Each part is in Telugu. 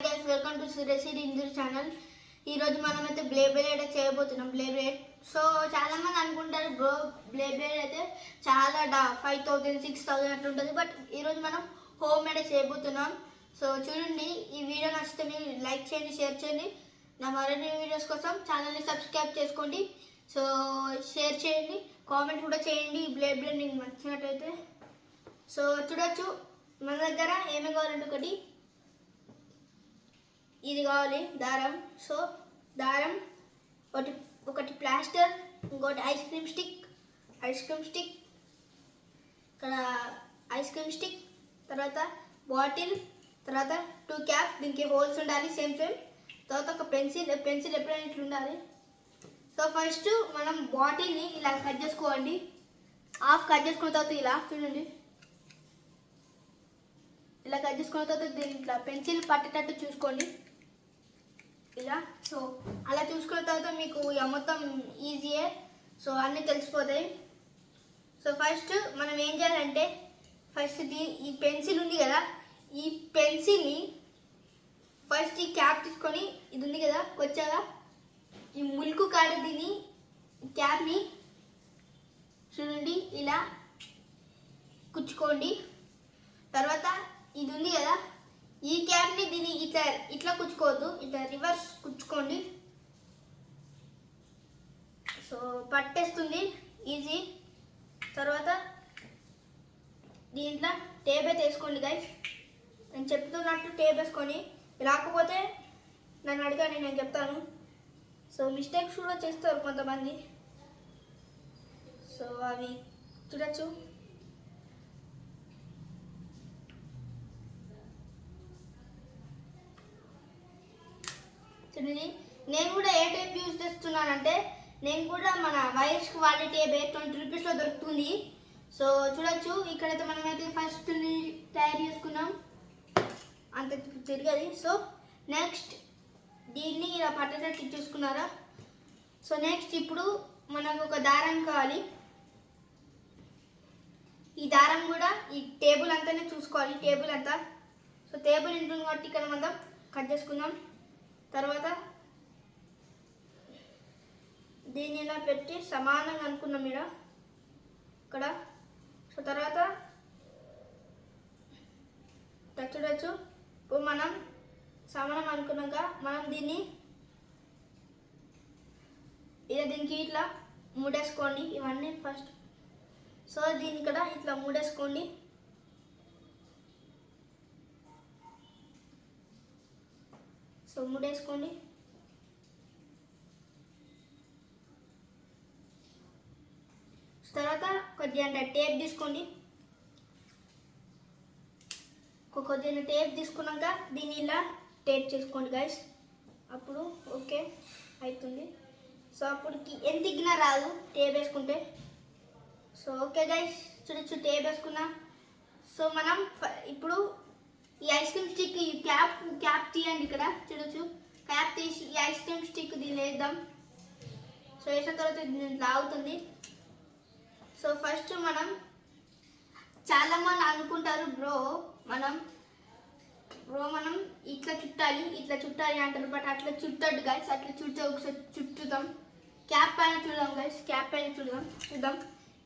guys, welcome to Suresi Indur channel. ఈ రోజు మనమైతే బ్లేడ్ అయితే చేయబోతున్నాం. బ్లేడ్ సో చాలా మంది అనుకుంటారు బ్రో బ్లేడ్ అయితే చాలా 5000 6000 అట్లా ఉంటుంది. బట్ ఈరోజు మనం హోమ్ మేడ్ చేయబోతున్నాం. సో చూడండి, ఈ వీడియో నచ్చితే మీరు లైక్ చేయండి, షేర్ చేయండి. నా మరిన్ని వీడియోస్ కోసం ఛానల్ని సబ్స్క్రైబ్ చేసుకోండి. సో షేర్ చేయండి, కామెంట్ కూడా చేయండి. బ్లేడ్ మీకు నచ్చినట్టయితే. సో చూడొచ్చు, మన దగ్గర ఏమేమి కావాలంటే ఒకటి ఇది కావాలి, దారం. సో దారం ఒకటి ప్లాస్టర్, ఇంకోటి ఐస్ క్రీమ్ స్టిక్ ఇక్కడ ఐస్ క్రీమ్ స్టిక్, తర్వాత బాటిల్, తర్వాత 2 క్యాప్స్, దీనికి హోల్స్ ఉండాలి సేమ్ తర్వాత ఒక పెన్సిల్ ఎప్పుడైనా ఇట్లా ఉండాలి. సో ఫస్ట్ మనం బాటిల్ని ఇలా కట్ చేసుకోండి. హాఫ్ కట్ చేసుకున్న తర్వాత ఇలా చూడండి, ఇలా కట్ చేసుకున్న తర్వాత దీంట్లో పెన్సిల్ పట్టేటట్టు చూసుకోండి ఇలా. సో అలా చూసుకున్న తర్వాత మీకు మొత్తం ఈజీయే, సో అన్నీ తెలిసిపోతాయి. సో ఫస్ట్ మనం ఏం చేయాలంటే, ఫస్ట్ ఈ పెన్సిల్ ఉంది కదా, ఈ పెన్సిల్ని ఫస్ట్ ఈ క్యాప్ తీసుకొని, ఇది ఉంది కదా వచ్చాగా, ఈ ముల్కు కాడ దీన్ని క్యాప్ని చూడండి ఇలా కుచ్చుకోండి. తర్వాత ఇది ఉంది కదా, ఈ క్యాప్ని దీన్ని ఇట్లా కుచ్చుకోవద్దు, ఇట్లా రివర్స్ కుచ్చుకోండి. సో పట్టేస్తుంది ఈజీ. తర్వాత దీంట్లో టేప్ అయితే వేసుకోండి గైస్. నేను చెప్తున్నట్టు టేప్ వేసుకొని, రాకపోతే నన్ను అడగండి, నేను చెప్తాను. సో మిస్టేక్స్ కూడా చేస్తారు కొంతమంది. సో అవి చూడొచ్చు. చూడండి, నేను కూడా ఏ టేప్ యూజ్ చేస్తున్నానంటే, నేను కూడా మన వైర్స్కి వాడే టేప్ 20 రూపీస్లో దొరుకుతుంది. సో చూడొచ్చు, ఇక్కడైతే మనమైతే ఫస్ట్ తయారు చేసుకున్నాం, అంత తిరగది. సో నెక్స్ట్ దీన్ని ఇలా పట్టేటట్టు చూసుకున్నారా. సో నెక్స్ట్ ఇప్పుడు మనకు ఒక దారం కావాలి. ఈ దారం కూడా ఈ టేబుల్ అంతానే చూసుకోవాలి, టేబుల్ అంతా. సో టేబుల్ ఉంటుంది కాబట్టి ఇక్కడ మనం కట్ చేసుకుందాం. తర్వాత దీన్ని ఇలా పెట్టి సమానంగా అనుకున్నాం ఇక్కడ. సో తర్వాత చూడొచ్చు, ఇప్పుడు మనం సమానం అనుకున్నాక మనం దీన్ని దీనికి ఇట్లా మూడేసుకోండి ఇవన్నీ ఫస్ట్. సో దీన్ని ఇక్కడ ఇట్లా మూడేసుకోండి. సో మూడేసుకోండి. తర్వాత కొద్దిగా టేప్ తీసుకోండి. కొద్దిగా టేప్ తీసుకున్నాక దీన్ని ఇలా టేప్ చేసుకోండి గైస్, అప్పుడు ఓకే అవుతుంది. సో అప్పటికి ఎంత ఇగ్గినా రాదు టేప్ వేసుకుంటే. సో ఓకే గైస్, చూడొచ్చు టేప్ వేసుకున్నా. సో మనం ఇప్పుడు ఈ ఐస్ క్రీమ్ స్టిక్, ఈ క్యాప్ తీయండి. ఇక్కడ చూడొచ్చు, క్యాప్ తీసి ఈ ఐస్ క్రీమ్ స్టిక్ దీన్ని వేద్దాం. సో వేసిన తర్వాత దీన్ని లాగుతుంది. సో ఫస్ట్ మనం చాలామంది అనుకుంటారు బ్రో మనం ఇట్లా చుట్టాలి అంటారు. బట్ అట్లా చుట్టద్దు గైస్, అట్లా చుట్టే ఒకసారి చుట్టుతాం. క్యాప్ పైన చూద్దాం గైస్, క్యాప్ పైన చూద్దాం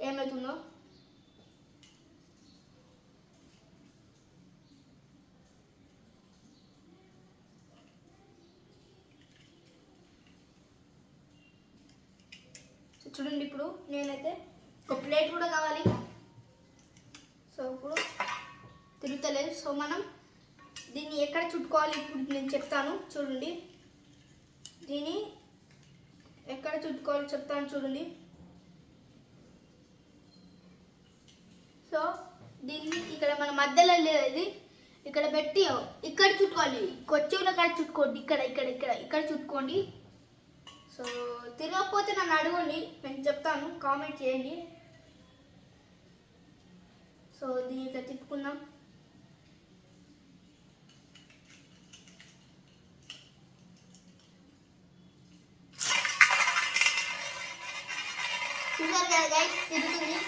ఏమవుతుందో. చూడండి, ఇప్పుడు నేనైతే ఒక ప్లేట్ కూడా కావాలి. సో ఇప్పుడు తిరుగుతలేదు. సో మనం దీన్ని ఎక్కడ చుట్టుకోవాలి ఇప్పుడు నేను చెప్తాను చూడండి. దీన్ని ఎక్కడ చుట్టుకోవాలి చెప్తాను చూడండి. సో దీన్ని ఇక్కడ మన మధ్యలో లేదు, ఇక్కడ పెట్టి ఇక్కడ చుట్టుకోవాలి. కొచ్చెవుల కాడ చుట్టుకోండి, ఇక్కడ చుట్టుకోండి. సో తిరగకపోతే నన్ను అడగండి, నేను చెప్తాను, కామెంట్ చేయండి. సో దీన్ని ఇట్లా తిప్పుకుందాం. చూసారు కదా గైస్, తిరుగుతుంది.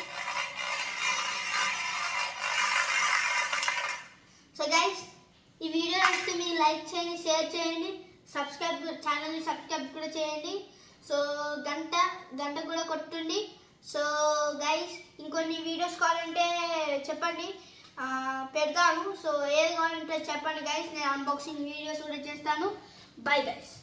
సో గైస్, ఈ వీడియో నచ్చితే మీరు లైక్ చేయండి. చేయండి, షేర్ చేయండి, ఛానల్ని సబ్స్క్రైబ్ కూడా చేయండి. సో గంట కూడా కొట్టుండి. సో గైస్ ఇంకొన్ని వీడియోస్ కావాలంటే చెప్పండి, పెడతాను. సో ఏది కావాలంటే చెప్పండి గైస్, నేను అన్బాక్సింగ్ వీడియోస్ కూడా చేస్తాను. Bye guys.